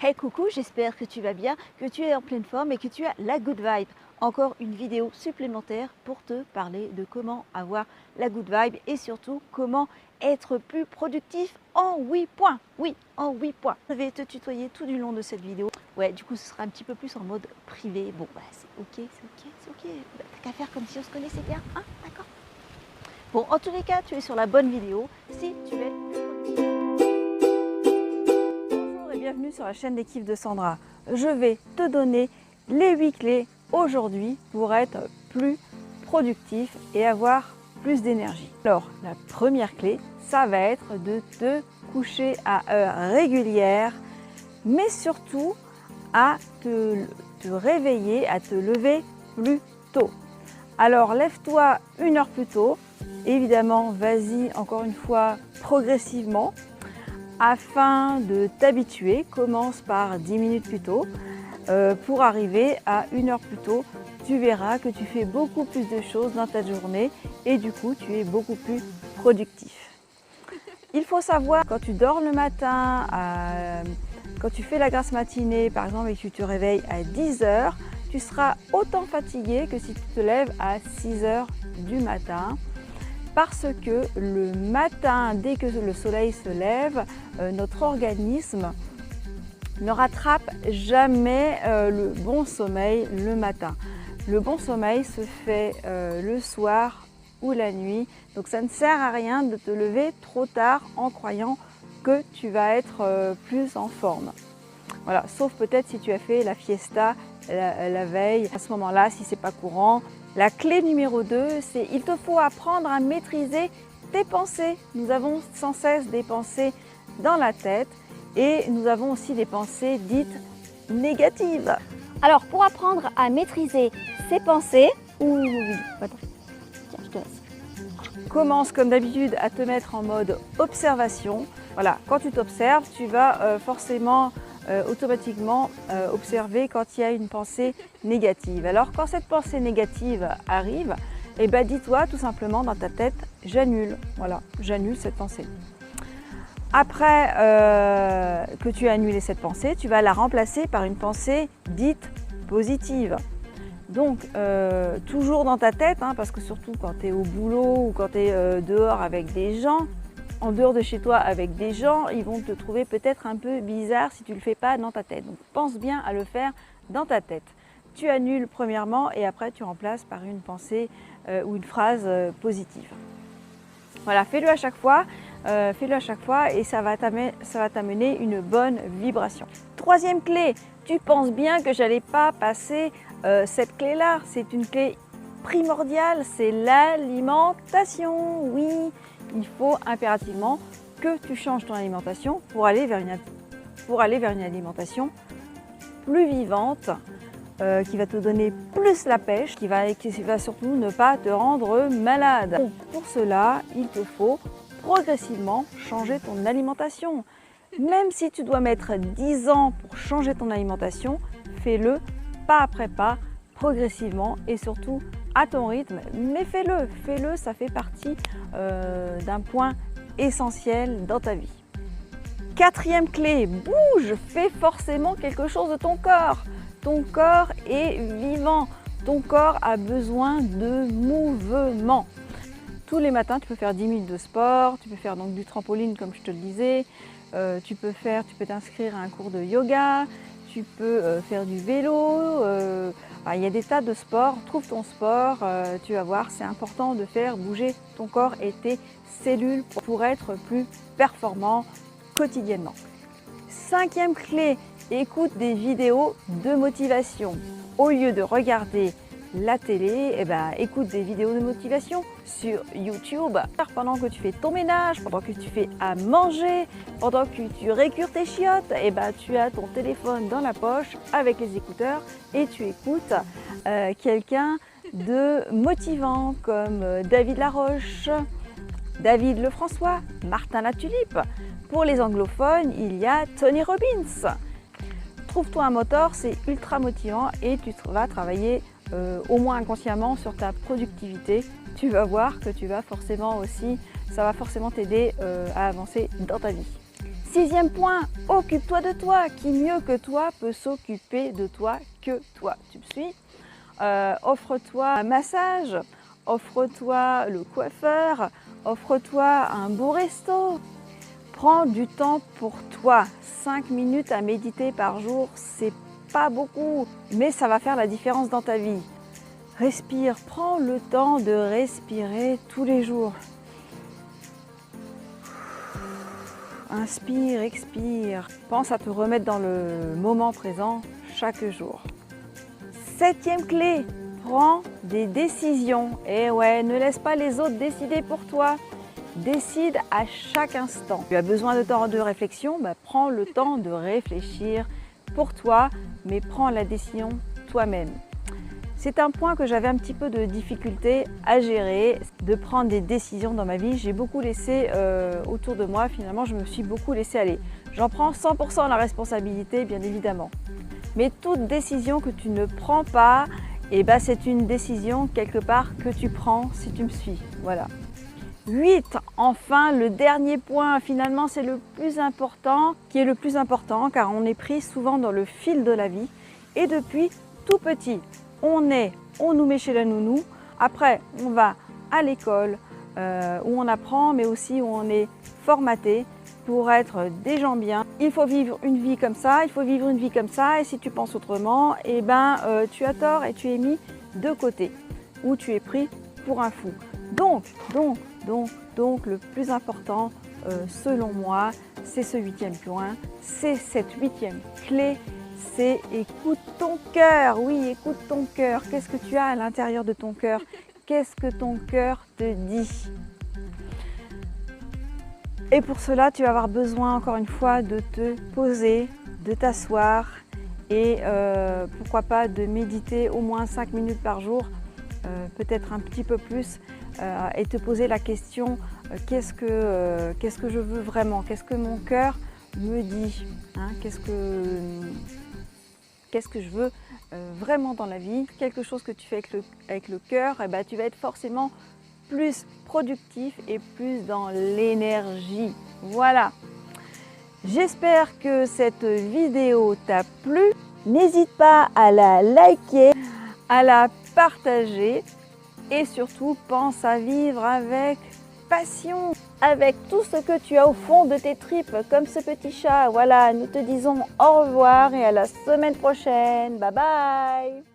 Hey coucou, j'espère que tu vas bien, que tu es en pleine forme et que tu as la good vibe. Encore une vidéo supplémentaire pour te parler de comment avoir la good vibe et surtout comment être plus productif en 8 points. Oui, en 8 points. Je vais te tutoyer tout du long de cette vidéo. Ouais, du coup ce sera un petit peu plus en mode privé. Bon, bah, c'est ok, c'est ok. Bah, t'as qu'à faire comme si on se connaissait bien, hein, d'accord? Bon, en tous les cas, tu es sur la bonne vidéo si tu es plus productif. Bonjour et bienvenue sur la chaîne des kiffs de Sandra. Je vais te donner les 8 clés aujourd'hui pour être plus productif et avoir plus d'énergie. Alors, la première clé, ça va être de te coucher à heure régulière, mais surtout à te réveiller, à te lever plus tôt. Alors, lève-toi 1 heure plus tôt. Évidemment, vas-y encore une fois progressivement. Afin de t'habituer, commence par 10 minutes plus tôt. Pour arriver à 1 heure plus tôt, tu verras que tu fais beaucoup plus de choses dans ta journée et du coup, tu es beaucoup plus productif. Il faut savoir, quand tu dors le matin, quand tu fais la grasse matinée par exemple et que tu te réveilles à 10 heures, tu seras autant fatigué que si tu te lèves à 6 heures du matin. Parce que le matin, dès que le soleil se lève, notre organisme ne rattrape jamais le bon sommeil le matin. Le bon sommeil se fait le soir ou la nuit, donc ça ne sert à rien de te lever trop tard en croyant que tu vas être plus en forme. Voilà, sauf peut-être si tu as fait la fiesta la veille. À ce moment-là, si ce n'est pas courant, la clé numéro 2, c'est il te faut apprendre à maîtriser tes pensées. Nous avons sans cesse des pensées dans la tête et nous avons aussi des pensées dites négatives. Alors, pour apprendre à maîtriser ses pensées, attends, tiens, je te laisse. Commence comme d'habitude à te mettre en mode observation. Voilà, quand tu t'observes, tu vas forcément automatiquement observer quand il y a une pensée négative. Alors quand cette pensée négative arrive, eh ben, dis-toi tout simplement dans ta tête, j'annule. Voilà, j'annule cette pensée. Après que tu as annulé cette pensée, tu vas la remplacer par une pensée dite positive. Donc toujours dans ta tête, hein, parce que surtout quand tu es au boulot ou quand tu es dehors avec des gens, en dehors de chez toi avec des gens, ils vont te trouver peut-être un peu bizarre si tu ne le fais pas dans ta tête. Donc pense bien à le faire dans ta tête. Tu annules premièrement et après tu remplaces par une pensée ou une phrase positive. Voilà, fais-le à chaque fois, et ça va t'amener une bonne vibration. Troisième clé, tu penses bien que je n'allais pas passer cette clé-là. C'est une clé primordiale, c'est l'alimentation. Oui, il faut impérativement que tu changes ton alimentation pour aller vers une alimentation plus vivante, qui va te donner plus la pêche, qui va surtout ne pas te rendre malade. Donc, pour cela, il te faut progressivement changer ton alimentation. Même si tu dois mettre 10 ans pour changer ton alimentation, fais-le pas après pas, progressivement et surtout à ton rythme, mais fais-le, ça fait partie d'un point essentiel dans ta vie. Quatrième clé, bouge, fais forcément quelque chose de ton corps. Ton corps est vivant, ton corps a besoin de mouvement. Tous les matins, tu peux faire 10 minutes de sport, tu peux faire donc du trampoline comme je te le disais, tu peux t'inscrire à un cours de yoga, tu peux faire du vélo, il y a des tas de sports, trouve ton sport, tu vas voir, c'est important de faire bouger ton corps et tes cellules pour être plus performant quotidiennement. Cinquième clé, écoute des vidéos de motivation. Au lieu de regarder la télé, écoute des vidéos de motivation sur YouTube. Pendant que tu fais ton ménage, pendant que tu fais à manger, pendant que tu récures tes chiottes, tu as ton téléphone dans la poche avec les écouteurs et tu écoutes quelqu'un de motivant comme David Laroche, David Lefrançois, Martin Latulipe. Pour les anglophones, il y a Tony Robbins. Trouve-toi un mentor, c'est ultra motivant et tu vas travailler au moins inconsciemment sur ta productivité. Tu vas voir que ça va forcément t'aider à avancer dans ta vie. 6e point, occupe-toi de toi. Qui mieux que toi peut s'occuper de toi que toi? Tu me suis? Offre-toi un massage, offre-toi le coiffeur, offre-toi un beau resto. Prends du temps pour toi. 5 minutes à méditer par jour, c'est pas beaucoup, mais ça va faire la différence dans ta vie. Respire, prends le temps de respirer tous les jours. Inspire, expire. Pense à te remettre dans le moment présent chaque jour. 7e clé, prends des décisions. Et ouais, ne laisse pas les autres décider pour toi. Décide à chaque instant. Tu as besoin de temps de réflexion, prends le temps de réfléchir pour toi, mais prends la décision toi-même. C'est un point que j'avais un petit peu de difficulté à gérer, de prendre des décisions dans ma vie. J'ai beaucoup laissé autour de moi, finalement je me suis beaucoup laissé aller. J'en prends 100% la responsabilité, bien évidemment. Mais toute décision que tu ne prends pas, c'est une décision quelque part que tu prends si tu me suis. Voilà. 8, enfin le dernier point, finalement c'est le plus important, qui est le plus important car on est pris souvent dans le fil de la vie et depuis tout petit, on nous met chez la nounou, après on va à l'école où on apprend mais aussi où on est formaté pour être des gens bien. Il faut vivre une vie comme ça, il faut vivre une vie comme ça et si tu penses autrement, tu as tort et tu es mis de côté ou tu es pris pour un fou. Donc, le plus important, selon moi, c'est ce 8e point, c'est cette 8e clé, c'est écoute ton cœur. Oui, écoute ton cœur. Qu'est-ce que tu as à l'intérieur de ton cœur? Qu'est-ce que ton cœur te dit? Et pour cela, tu vas avoir besoin, encore une fois, de te poser, de t'asseoir et pourquoi pas de méditer au moins 5 minutes par jour, peut-être un petit peu plus. Et te poser la question qu'est-ce que je veux vraiment, qu'est-ce que mon cœur me dit, hein, qu'est-ce que je veux vraiment dans la vie. Quelque chose que tu fais avec le cœur, tu vas être forcément plus productif et plus dans l'énergie. Voilà, j'espère que cette vidéo t'a plu. N'hésite pas à la liker, à la partager. Et surtout, pense à vivre avec passion, avec tout ce que tu as au fond de tes tripes, comme ce petit chat. Voilà, nous te disons au revoir et à la semaine prochaine. Bye bye!